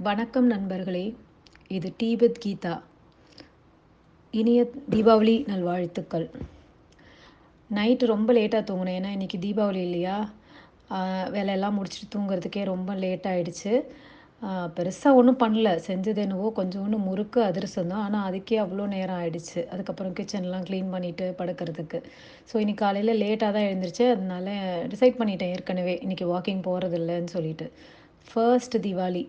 வணக்கம் நண்பர்களே! இது டீ வித் கீதா. இனிய தீபாவளி நல்வாழ்த்துக்கள். நைட்டு ரொம்ப லேட்டா தூங்குனேன். ஏன்னா, இன்னைக்கு தீபாவளி இல்லையா? அ வேலையெல்லாம் முடிச்சுட்டு தூங்குறதுக்கே ரொம்ப லேட் ஆயிடுச்சு. பெருசா ஒண்ணும் பண்ணல. செஞ்சது என்னவோ கொஞ்சோண்டு முறுக்கு, அதிரசம் தான். ஆனா, அதுக்கே அவ்ளோ நேரம் ஆயிடுச்சு. அதுக்கப்புறம் கிச்சன்லாம் கிளீன் பண்ணிட்டு படுக்கறதுக்கு. ஸோ, இன்னைக்கு காலையில லேட்டா தான் எழுந்திரிச்சேன். அதனால டிசைட் பண்ணிட்டேன் ஏற்கனவே, இன்னைக்கு வாக்கிங் போறதில்லன்னு சொல்லிட்டு. ஃபர்ஸ்ட் தீவாளி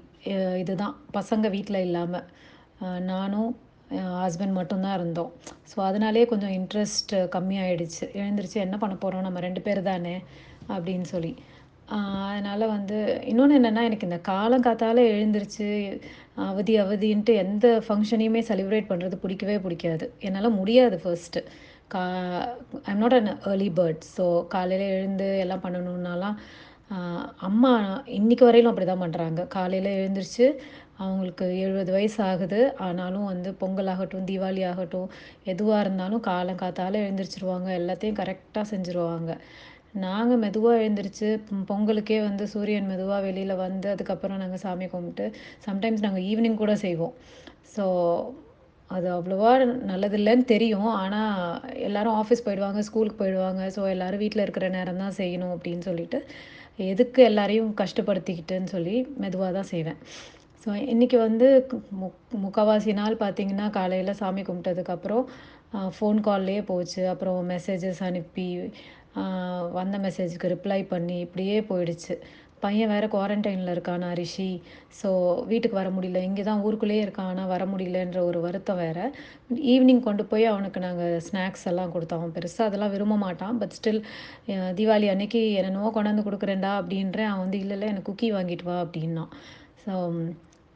இதுதான். பசங்க வீட்ல இல்லாம. நானும் என் ஹஸ்பண்ட் மட்டும் தான் இருந்தோம். ஸோ, அதனாலேயே கொஞ்சம் இன்ட்ரெஸ்ட் கம்மியாயிடுச்சு. எழுந்திரிச்சு என்ன பண்ண போறோம்? நம்ம 2 பேர் தானே! அப்படின்னு சொல்லி. அதனால வந்து இன்னொன்னு என்னன்னா, எனக்கு இந்த காலங்காத்தால எழுந்திரிச்சு அவதின்ட்டு எந்த ஃபங்ஷனையுமே செலிப்ரேட் பண்றது பிடிக்கவே பிடிக்காது. என்னால முடியாது ஃபர்ஸ்ட்டு. கா I am not an early bird. So, காலையில எழுந்து எல்லாம் பண்ணணும்னாலாம் அ அம்மா இன்னைக்கு வரையிலும் அப்படிதான் பண்றாங்க. காலையில எழுந்திரிச்சு அவங்களுக்கு 70 வயசு ஆகுது. ஆனாலும் வந்து பொங்கல் ஆகட்டும், தீபாவளி ஆகட்டும், எதுவா இருந்தாலும் காலங்காத்தால எழுந்திரிச்சுருவாங்க. எல்லாத்தையும் கரெக்ட்டா செஞ்சுருவாங்க. நாங்க மெதுவா எழுந்திரிச்சு பொங்கலுக்கே வந்து சூரியன் மெதுவா வெளியில வந்து, அதுக்கப்புறம் நாங்க சாமி கும்பிட்டு, சம்டைம்ஸ் நாங்க ஈவினிங் கூட செய்வோம். ஸோ, அது அவ்வளவா நல்லதில்லன்னு தெரியும். ஆனா, எல்லாரும் ஆஃபீஸ் போயிடுவாங்க, ஸ்கூலுக்கு போயிடுவாங்க. ஸோ, எல்லாரும் வீட்ல இருக்கிற நேரம் தான் செய்யணும் அப்படின்னு சொல்லிட்டு, எதுக்கு எல்லாரையும் கஷ்டப்படுத்திக்கிட்டுன்னு சொல்லி மெதுவா தான் செய்வேன். ஸோ, இன்னைக்கு வந்து முக்காவாசி நாள் பார்த்தீங்கன்னா, காலையில சாமி கும்பிட்டதுக்கப்புறம் ஃபோன் கால்லயே போச்சு. அப்புறம் மெசேஜஸ் அனுப்பி, அ வந்த மெசேஜுக்கு ரிப்ளை பண்ணி இப்படியே போயிடுச்சு. பையன் வேற குவாரண்டைன்ல இருக்கானா ரிஷி. ஸோ, வீட்டுக்கு வர முடியல. இங்கே தான் ஊருக்குள்ளேயே இருக்கான். ஆனா வர முடியலன்ற ஒரு வருத்தம் வேற. ஈவினிங் கொண்டு போய் அவனுக்கு நாங்க ஸ்நாக்ஸ் எல்லாம் குடுத்தோம். அவன் பெருசா அதெல்லாம் விரும்ப மாட்டான். பட் ஸ்டில் தீபாவளி அன்னைக்கு என்னென்னவோ கொண்டாந்து குடுக்குறேன்டா அப்படின்றேன். அவன் வந்து இல்ல, இல்ல எனக்கு குக்கி வாங்கிட்டு வா அப்படின்னான். ஸோ,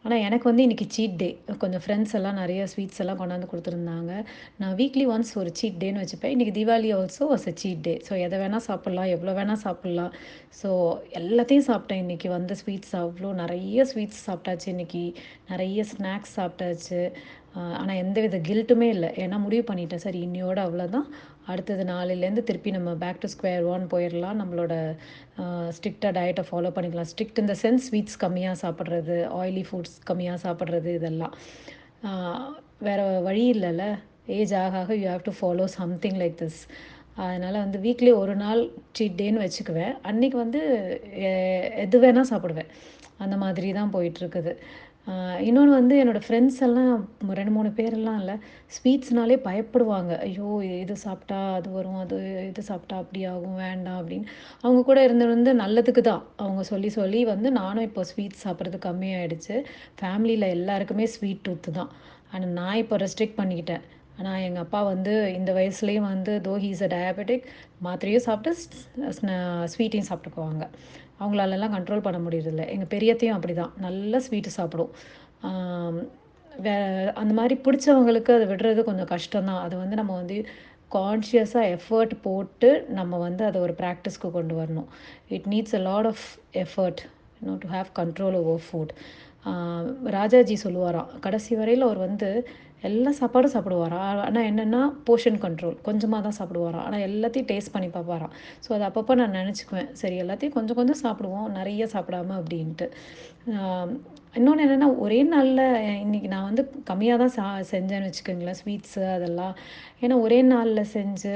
ஆனா எனக்கு வந்து இன்னைக்கு சீட் டே. கொஞ்சம் ஃப்ரெண்ட்ஸ் எல்லாம் நெறைய ஸ்வீட்ஸ் எல்லாம் கொண்டாந்து குடுத்துருந்தாங்க. நான் வீக்லி ஒன்ஸ் ஒரு சீட் டேன்னு வச்சுப்பேன். இன்னைக்கு Deepavali also was a cheat day. So, எத வேணா சாப்பிடலாம், எவ்வளோ வேணா சாப்பிடலாம். ஸோ, எல்லாத்தையும் சாப்பிட்டேன் இன்னைக்கு வந்த ஸ்வீட்ஸ் அவ்ளோ நெறைய ஸ்வீட்ஸ் சாப்பிட்டாச்சு இன்னைக்கு. நெறைய ஸ்நாக்ஸ் சாப்பிட்டாச்சு. ஆனா எந்தவித கில்ட்டுமே இல்ல. ஏன்னா முடிவு பண்ணிட்டேன். சரி இன்னையோட அவ்வளோதான். அடுத்தது நாளையிலேருந்து திருப்பி நம்ம பேக் டூ ஸ்கொயர் ஒன் போயிரலாம். நம்மளோட ஸ்ட்ரிக்ட்டா டயட்ட ஃபாலோ பண்ணிக்கலாம். Strict in the sense sweets கம்மியா சாப்பிடுறது, ஆயிலி ஃபுட்ஸ் கம்மியா சாப்பிடுறது இதெல்லாம். ஆ வேற வழி இல்லல்ல. ஏஜ் ஆக ஆக you have to follow something like this. அதனால வந்து வீக்லி ஒரு நாள் சீட் டேன்னு வச்சுக்குவேன். அன்னைக்கு வந்து எ எது வேணா சாப்பிடுவேன். அந்த மாதிரி தான் போயிட்டுருக்குது. அ இன்னொன்னு வந்து என்னோட ஃப்ரெண்ட்ஸ் எல்லாம் 2, 3 பேரெல்லாம் இல்ல, ஸ்வீட்ஸ்னாலே பயப்படுவாங்க. ஐயோ! இது சாப்பிட்டா அது வரும், இது சாப்பிட்டா அப்படி ஆகும், வேண்டாம் அப்படின்னு. அவங்க கூட இருந்து இருந்து நல்லதுக்கு தான். அவங்க சொல்லி சொல்லி வந்து நானும் இப்போ ஸ்வீட்ஸ் சாப்பிட்றது கம்மியாயிடுச்சு. ஃபேமிலியில எல்லாருக்குமே ஸ்வீட் டூத் தான். ஆனா நான் இப்போ ரெஸ்ட்ரிக்ட் பண்ணிக்கிட்டேன். ஆனா எங்க அப்பா வந்து இந்த வயசுலயும் வந்து though he is a diabetic மாத்திரையும் சாப்பிட்டு ஸ்வீட்டையும் சாப்பிட்டுக்குவாங்க. அவங்களாலலாம் கண்ட்ரோல் பண்ண முடியறதில்ல. எங்க பெரியத்தையும் அப்படிதான். நல்லா ஸ்வீட்டு சாப்பிடும். ஆம், வே அந்த மாரி பிடிச்சவங்களுக்கு அத விடுறது கொஞ்சம் கஷ்டம் தான். அது வந்து நம்ம வந்து கான்ஷியஸா எஃபோர்ட் போட்டு நம்ம வந்து அத ஒரு பிராக்டிஸ்க்கு கொண்டு வரணும். It needs a lot of effort to have control over food. ஆ ராஜாஜி சொல்லுவாராம், கடைசி வரையில அவர் வந்து எல்லா சாப்பாடும் சாப்பிடுவாராம். ஆனா என்னன்னா, போர்ஷன் கண்ட்ரோல். கொஞ்சமா தான் சாப்பிடுவாராம். ஆனா எல்லாத்தையும் டேஸ்ட் பண்ணி பார்ப்பாராம். ஸோ, அது அப்பப்போ நான் நெனச்சுக்குவேன். சரி எல்லாத்தையும் கொஞ்சம் கொஞ்சம் சாப்பிடுவோம். நெறைய சாப்பிடாம அப்படின்ட்டு. ஆம், இன்னொன்னு என்னன்னா, ஒரே நாள்ல இன்னைக்கு நான் வந்து கம்மியா தான் செஞ்சேன்னு வச்சுக்கோங்களேன், ஸ்வீட்ஸு அதெல்லாம். ஏன்னா ஒரே நாள்ல செஞ்சு,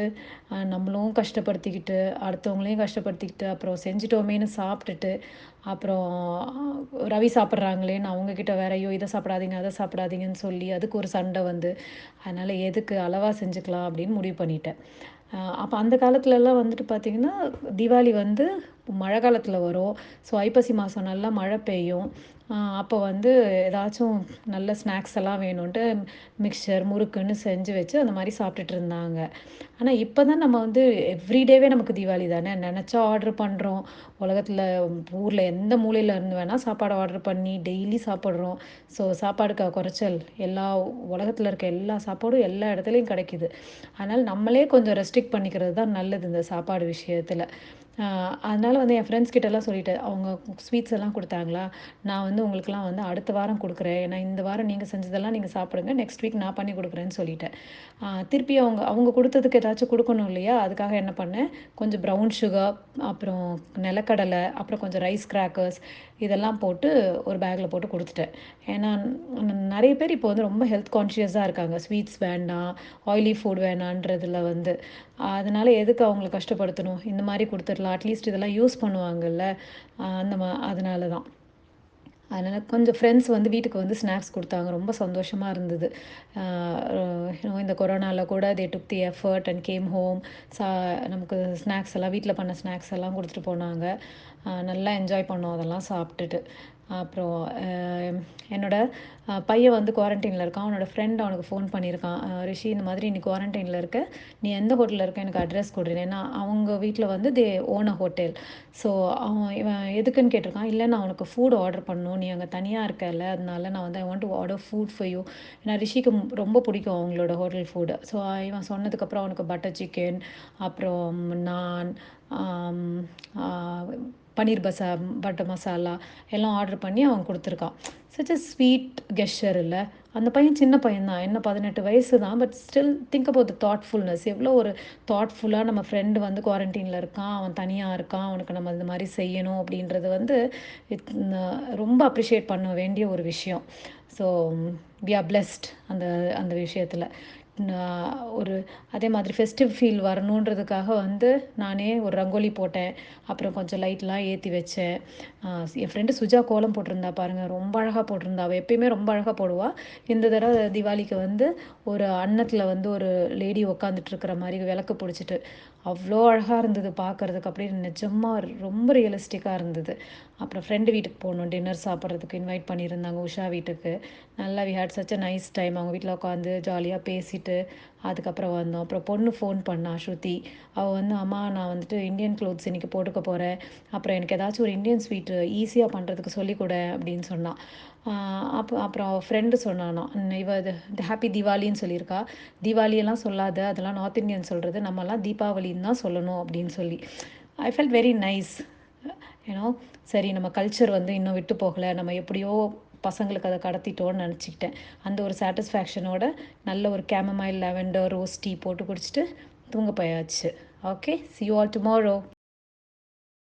நம்மளும் கஷ்டப்படுத்திக்கிட்டு, அடுத்தவங்களையும் கஷ்டப்படுத்திக்கிட்டு, அப்புறம் செஞ்சுட்டோமேன்னு சாப்பிட்டுட்டு, அப்புறம் ரவி சாப்பிட்றாங்களேன்னு அவங்க கிட்ட வேற, ஐயோ! இத சாப்பிடாதீங்க, அத சாப்பிடாதீங்கன்னு சொல்லி, அதுக்கு ஒரு சண்டை வந்து, அதனால எதுக்கு அளவா செஞ்சுக்கலாம் அப்படின்னு முடிவு பண்ணிட்டேன். அப்ப அந்த காலத்துலலாம் வந்துட்டு பார்த்தீங்கன்னா, தீபாவளி வந்து மழை காலத்துல வரும். ஸோ, ஐப்பசி மாசம் நல்லா மழை பெய்யும். அப்போ வந்து ஏதாச்சும் நல்ல ஸ்நாக்ஸ் எல்லாம் வேணுன்ட்டு மிக்சர், முறுக்குன்னு செஞ்சு வச்சு அந்த மாரி சாப்பிட்டுட்டு இருந்தாங்க. ஆனா, இப்ப தான் நம்ம வந்து எவ்ரிடேவே நமக்கு தீபாவளி தானே! நெனச்சா ஆர்டர் பண்றோம். உலகத்துல ஊர்ல எந்த மூலையில இருந்து வேணா சாப்பாடு ஆர்டர் பண்ணி டெய்லி சாப்பிடுறோம். ஸோ, சாப்பாடுக்கா குறைச்சல்? எல்லா உலகத்துல இருக்க எல்லா சாப்பாடும் எல்லா இடத்துலயும் கிடைக்குது. அதனால நம்மளே கொஞ்சம் ரெஸ்ட்ரிக்ட் பண்ணிக்கிறது தான் நல்லது இந்த சாப்பாடு விஷயத்துல. அதனால வந்து என் ஃப்ரெண்ட்ஸ் கிட்டலாம் சொல்லிட்டேன். அவங்க ஸ்வீட்ஸ் எல்லாம் குடுத்தாங்களா, நான் வந்து உங்களுக்கெல்லாம் வந்து அடுத்த வாரம் குடுக்குறேன். ஏன்னா இந்த வாரம் நீங்க செஞ்சதெல்லாம் நீங்க சாப்பிடுங்க. நெக்ஸ்ட் வீக் நான் பண்ணி குடுக்குறேன்னு சொல்லிட்டேன். திருப்பி அவங்க அவங்க குடுத்ததுக்கு ஏதாச்சும் குடுக்கணும் இல்லையா? அதுக்காக என்ன பண்ணேன், கொஞ்சம் ப்ரவுன் சுகர், அப்புறம் நிலக்கடலை, அப்புறம் கொஞ்சம் ரைஸ் கிராக்கர்ஸ் இதெல்லாம் போட்டு ஒரு பேக்ல போட்டு குடுத்துட்டேன். ஏன்னா நெறைய பேர் இப்போ வந்து ரொம்ப ஹெல்த் கான்ஷியஸா இருக்காங்க. ஸ்வீட்ஸ் வேண்டாம், ஆயிலி ஃபுட் வேணான்றதுல வந்து. அதனால எதுக்கு அவங்கள கஷ்டப்படுத்தணும்? இந்த மாரி குடுத்துடலாம். அட்லீஸ்ட் இதெல்லாம் யூஸ் பண்ணுவாங்கல்ல. அதனால தான். அதனால கொஞ்சம் ஃப்ரெண்ட்ஸ் வந்து வீட்டுக்கு வந்து ஸ்நாக்ஸ் குடுத்தாங்க. ரொம்ப சந்தோஷமா இருந்தது. அ இந்த கொரோனால கூட they took the effort and came home. சா நமக்கு ஸ்நாக்ஸ் எல்லாம் வீட்ல பண்ண ஸ்நாக்ஸ் எல்லாம் குடுத்துட்டு போனாங்க. நல்லா என்ஜாய் பண்ணோம் அதெல்லாம் சாப்பிட்டுட்டு. அப்புறம் என்னோட பையன் வந்து குவாரண்டைன்ல இருக்கான். அவனோட ஃப்ரெண்ட் அவனுக்கு ஃபோன் பண்ணியிருக்கான். "ரிஷி இந்த மாதிரி நீ குவாரண்டைன்ல இருக்க. நீ எந்த ஹோட்டல்ல இருக்க எனக்கு அட்ரஸ் குடு." ஏன்னா அவங்க வீட்ல வந்து தே ஓன் அ ஹோட்டல். ஸோ இவன் எதுக்குன்னு கேட்டிருக்கான். "இல்ல நான் உனக்கு ஃபுட் ஆர்டர் பண்ணணும். நீ அங்க தனியா இருக்கல்ல. அதனால நான் வந்து I want to order food for you." ஏன்னா ரிஷிக்கு ரொம்ப பிடிக்கும் அவங்களோட ஹோட்டல் ஃபுட். ஸோ இவன் சொன்னதுக்கப்புறம் அவனுக்கு பட்டர் சிக்கன், அப்புறம் நான், ஆம், ஆ, பன்னீர் பட்டர் மசாலா எல்லாம் ஆர்டர் பண்ணி அவன் குடுத்துருக்கான். சச் அ ஸ்வீட் கெஸ்சர் இல்ல. அந்த பையன் சின்ன பையன் தான். என்ன 18 வயசு தான். But still think about the thoughtfulness. எவ்வளோ ஒரு தாட்ஃபுல்லா நம்ம ஃப்ரெண்ட் வந்து குவாரண்டைன்ல இருக்கான். அவன் தனியா இருக்கான். அவனுக்கு நம்ம இந்த மாரி செய்யணும் அப்படின்றது வந்து இத் ந ரொம்ப அப்ரிஷியேட் பண்ண வேண்டிய ஒரு விஷயம். ஸோ வி ஆர் பிளெஸ்ட் அந்த அந்த விஷயத்துல. நான் ஒரு அதே மாதிரி ஃபெஸ்டிவ் ஃபீல் வரணுன்றதுக்காக வந்து நானே ஒரு ரங்கோலி போட்டேன். அப்புறம் கொஞ்சம் லைட்லாம் ஏத்தி வச்சேன். என் ஃப்ரெண்டு சுஜா கோலம் போட்டிருந்தா பாருங்க. ரொம்ப அழகா போட்டிருந்தா. அவ எப்பயுமே ரொம்ப அழகா போடுவா. இந்த தடவ தீபாவளிக்கு வந்து ஒரு அன்னத்துல வந்து ஒரு லேடி உட்காந்துட்டு இருக்கிற மாரி விளக்கு பிடிச்சிட்டு, அவ்ளோ அழகா இருந்தது பார்க்கறதுக்கு. அப்படியே நிஜமா ரொம்ப ரியலிஸ்டிக்கா இருந்தது. அப்புறம் ஃப்ரெண்டு வீட்டுக்கு போனோம். டின்னர் சாப்பிட்றதுக்கு இன்வைட் பண்ணியிருந்தாங்க உஷா வீட்டுக்கு. நல்லா we had such a nice time. அவங்க வீட்ல உட்காந்து ஜாலியா பேசிட்டு, அதுக்கப்புறம் வந்தோம். அப்புறம் பொண்ணு ஃபோன் பண்ணா ஸ்ருதி. அவ வந்து, "அம்மா நான் வந்துட்டு இந்தியன் க்ளோத்ஸ் இன்னைக்கு போட்டுக்க போறேன். அப்புறம் எனக்கு ஏதாச்சும் ஒரு இந்தியன் ஸ்வீட் ஈஸியா பண்றதுக்கு சொல்லிக் குடேன்" அப்படின்னு சொன்னா. ஆ அப்புறம் அவ ஃப்ரெண்டு சொன்னானாம், இவ இது ஹேப்பி தீவாளின்னு சொல்லியிருக்கா. "தீவாளியெல்லாம் சொல்லாத. அதெல்லாம் நார்த் இந்தியன் சொல்றது. நம்மலாம் தீபாவளின்னு தான் சொல்லணும்" அப்படின்னு சொல்லி. I felt very nice. You know சரி நம்ம கல்ச்சர் வந்து இன்னும் விட்டு போகல. நம்ம எப்படியோ பசங்களுக்கு அத கடத்திட்டோம்னு நெனச்சுக்கிட்டேன். அந்த ஒரு சாட்டிஸ்ஃபேக்ஷனோட நல்ல ஒரு கேமமைல் லாவெண்டர் ரோஸ் டீ போட்டு குடிச்சிட்டு தூங்க போயாச்சு. Okay. C you all tomorrow.